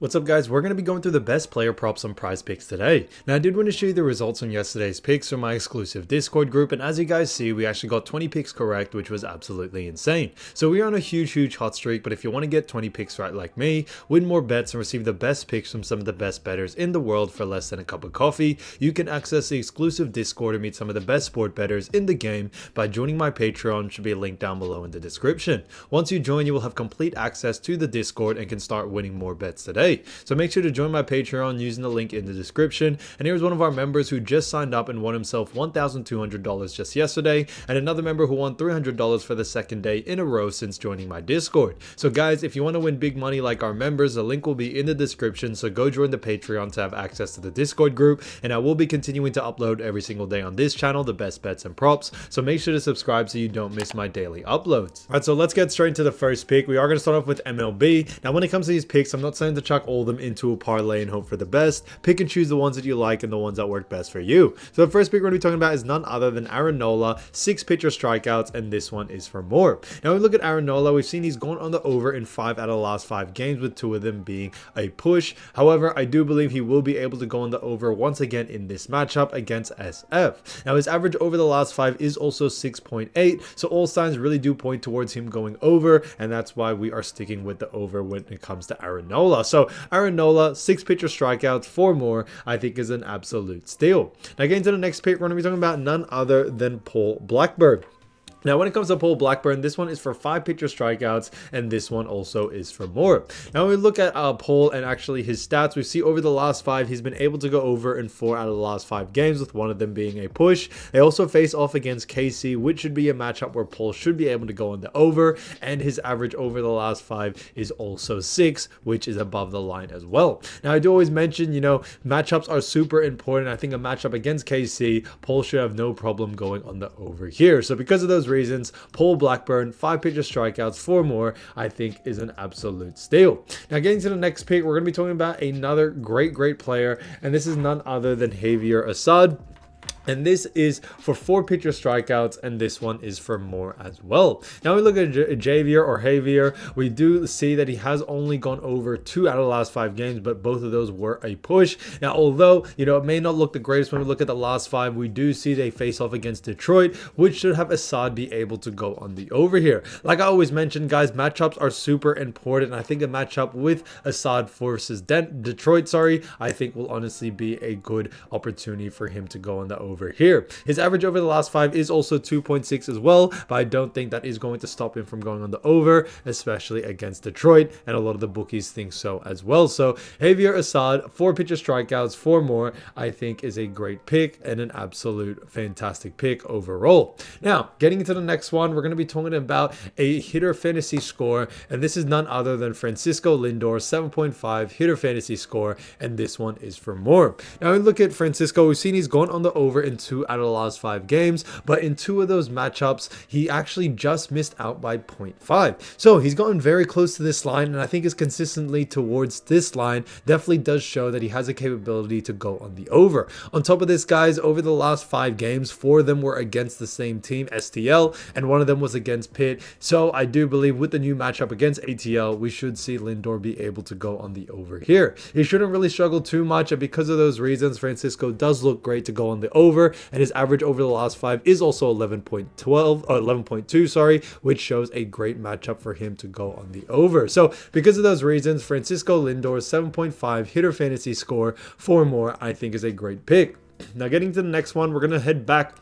What's up guys, we're going to be going through the best player props on PrizePicks today. Now I did want to show you the results on yesterday's picks from my exclusive Discord group, and as you guys see, we actually got 20 picks correct, which was absolutely insane. So we are on a huge hot streak, but if you want to get 20 picks right like me, win more bets and receive the best picks from some of the best bettors in the world for less than a cup of coffee, you can access the exclusive Discord and meet some of the best sport bettors in the game by joining my Patreon, which should be a link down below in the description. Once you join, you will have complete access to the Discord and can start winning more bets today. So make sure to join my Patreon using the link in the description. And here's one of our members who just signed up and won himself $1,200 just yesterday, and another member who won $300 for the second day in a row since joining my Discord. So guys, if you want to win big money like our members, the link will be in the description, so go join the Patreon to have access to the Discord group, and I will be continuing to upload every single day on this channel the best bets and props, so make sure to subscribe so you don't miss my daily uploads. Alright, so let's get straight into the first pick. We are going to start off with MLB. Now when it comes to these picks, I'm not saying to chuck all of them into a parlay and hope for the best. Pick and choose the ones that you like and the ones that work best for you. So the first pick we're going to be talking about is none other than Nola, 6 pitcher strikeouts, and this one is for more. Now we look at Nola, we've seen he's gone on the over in 5 out of the last 5 games, with 2 of them being a push. However, I do believe he will be able to go on the over once again in this matchup against SF. Now his average over the last 5 is also 6.8, so all signs really do point towards him going over, and that's why we are sticking with the over when it comes to Nola. So Nola, 6 pitcher strikeouts, 4 more, I think is an absolute steal. Now getting to the next pick, we're going to be talking about none other than Blackburn. Now, when it comes to Blackburn, this one is for 5 pitcher strikeouts, and this one also is for more. Now, when we look at Paul and actually his stats, we see over the last 5, he's been able to go over in 4 out of the last 5 games, with one of them being a push. They also face off against KC, which should be a matchup where Paul should be able to go on the over, and his average over the last 5 is also 6, which is above the line as well. Now, I do always mention, matchups are super important. I think a matchup against KC, Paul should have no problem going on the over here. So because of those reasons, Blackburn, 5 pitcher strikeouts, 4 more, I think is an absolute steal. Now getting to the next pick, we're going to be talking about another great player, and this is none other than Javier Assad. And this is for 4 pitcher strikeouts, and this one is for more as well. Now we look at Javier, we do see that he has only gone over 2 out of the last 5 games, but both of those were a push. Now, although, it may not look the greatest when we look at the last 5, we do see they face off against Detroit, which should have Assad be able to go on the over here. Like I always mention, guys, matchups are super important. I think a matchup with Assad versus Detroit, I think will honestly be a good opportunity for him to go on the over here. His average over the last 5 is also 2.6 as well, but I don't think that is going to stop him from going on the over, especially against Detroit, and a lot of the bookies think so as well. So Javier Assad, 4 pitcher strikeouts, 4 more, I think is a great pick and an absolute fantastic pick overall. Now getting into the next one, we're going to be talking about a hitter fantasy score, and this is none other than Francisco Lindor, 7.5 hitter fantasy score, and this one is for more. Now we look at Francisco, we've seen he's gone on the over in 2 out of the last 5 games, but in 2 of those matchups he actually just missed out by 0.5. So he's gotten very close to this line, and I think is consistently towards this line definitely does show that he has a capability to go on the over. On top of this, guys, over the last 5 games, 4 of them were against the same team, STL, and 1 of them was against Pitt. So I do believe with the new matchup against ATL, we should see Lindor be able to go on the over here. He shouldn't really struggle too much, and because of those reasons, Francisco does look great to go on the over, and his average over the last 5 is also 11.2, which shows a great matchup for him to go on the over. So because of those reasons, Francisco Lindor's 7.5 hitter fantasy score, 4 more, I think is a great pick. Now getting to the next one, we're going to head back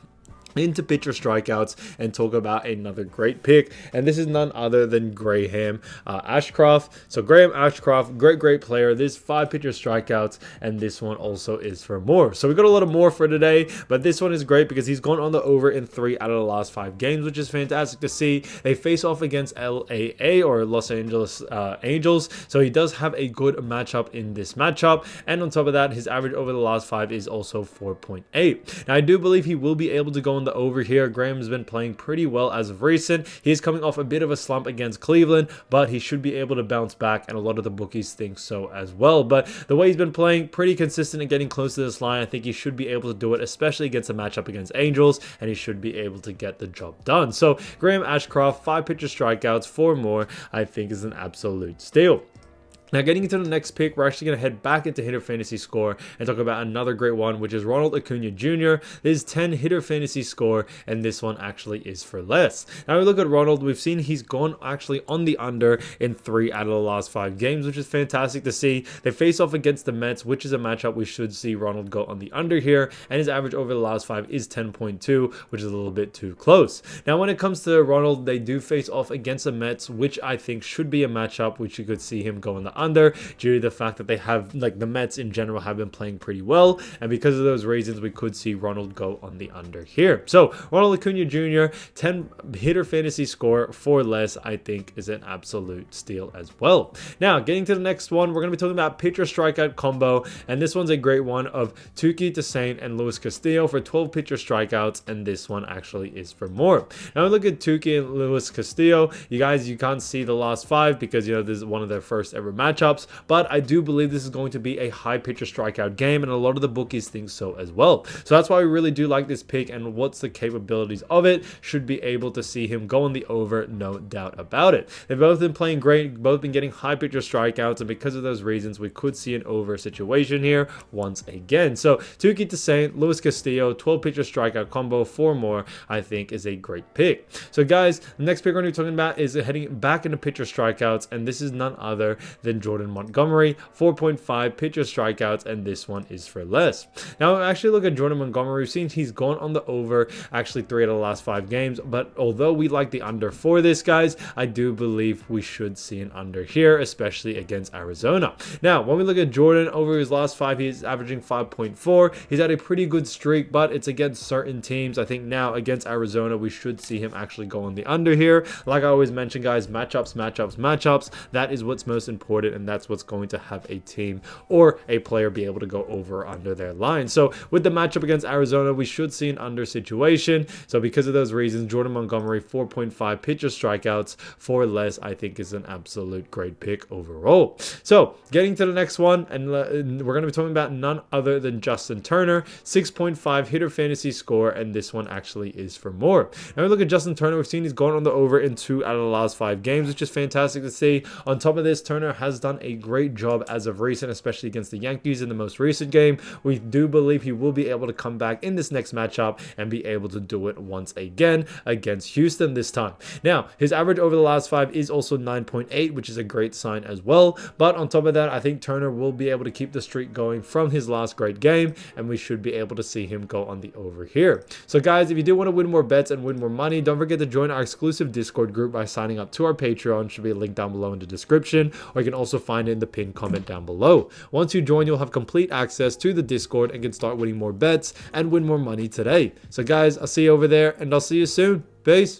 into pitcher strikeouts and talk about another great pick, and this is none other than Graham Ashcroft. So Graham Ashcroft, great player. This 5 pitcher strikeouts, and this one also is for more. So we got a lot of more for today, but this one is great because he's gone on the over in 3 out of the last 5 games, which is fantastic to see. They face off against LAA, or Los Angeles Angels, so he does have a good matchup in this matchup, and on top of that, his average over the last 5 is also 4.8. Now I do believe he will be able to go on the over here. Graham's been playing pretty well as of recent. He's coming off a bit of a slump against Cleveland, but he should be able to bounce back, and a lot of the bookies think so as well. But the way he's been playing, pretty consistent and getting close to this line, I think he should be able to do it, especially against a matchup against Angels, and he should be able to get the job done. So Graham Ashcroft, 5 pitcher strikeouts, 4 more, I think is an absolute steal. Now, getting into the next pick, we're actually going to head back into hitter fantasy score and talk about another great one, which is Ronald Acuna Jr. His 10 hitter fantasy score, and this one actually is for less. Now, we look at Ronald. We've seen he's gone actually on the under in 3 out of the last 5 games, which is fantastic to see. They face off against the Mets, which is a matchup we should see Ronald go on the under here, and his average over the last 5 is 10.2, which is a little bit too close. Now, when it comes to Ronald, they do face off against the Mets, which I think should be a matchup which you could see him go on the under due to the fact that they have, like, the Mets in general have been playing pretty well, and because of those reasons we could see Ronald go on the under here. So Ronald Acuna Jr. 10 hitter fantasy score for less, I think, is an absolute steal as well. Now, getting to the next one, we're going to be talking about pitcher strikeout combo, and this one's a great one of Touki Toussaint and Luis Castillo for 12 pitcher strikeouts, and this one actually is for more. Now we look at Touki and Luis Castillo. You guys, you can't see the last 5 because, you know, this is one of their first ever matchups, but I do believe this is going to be a high pitcher strikeout game, and a lot of the bookies think so as well. So that's why we really do like this pick, and what's the capabilities of it. Should be able to see him go on the over, no doubt about it. They've both been playing great, both been getting high pitcher strikeouts, and because of those reasons, we could see an over situation here once again. So Touki Toussaint, Luis Castillo, 12 pitcher strikeout combo, 4 more, I think is a great pick. So guys, the next pick we're going to be talking about is heading back into pitcher strikeouts, and this is none other than Jordan Montgomery, 4.5 pitcher strikeouts, and this one is for less. Now, actually look at Jordan Montgomery. We've seen he's gone on the over actually 3 out of the last 5 games, but although we like the under for this, guys, I do believe we should see an under here, especially against Arizona. Now, when we look at Jordan over his last 5, he's averaging 5.4. He's had a pretty good streak, but it's against certain teams. I think now against Arizona, we should see him actually go on the under here. Like I always mention, guys, matchups, matchups, matchups. That is what's most important, and that's what's going to have a team or a player be able to go over or under their line. So with the matchup against Arizona, we should see an under situation. So because of those reasons, Jordan Montgomery, 4.5 pitcher strikeouts for less, I think is an absolute great pick overall. So getting to the next one, and we're going to be talking about none other than Justin Turner, 6.5 hitter fantasy score, and this one actually is for more. Now we look at Justin Turner. We've seen he's gone on the over in 2 out of the last 5 games, which is fantastic to see. On top of this, Turner has done a great job as of recent, especially against the Yankees in the most recent game. We do believe he will be able to come back in this next matchup and be able to do it once again against Houston this time. Now, his average over the last 5 is also 9.8, which is a great sign as well. But on top of that, I think Turner will be able to keep the streak going from his last great game, and we should be able to see him go on the over here. So guys, if you do want to win more bets and win more money, don't forget to join our exclusive Discord group by signing up to our Patreon. Should be a link down below in the description, or you can also find it in the pinned comment down below. Once you join, you'll have complete access to the Discord and can start winning more bets and win more money today. So guys, I'll see you over there, and I'll see you soon. Peace.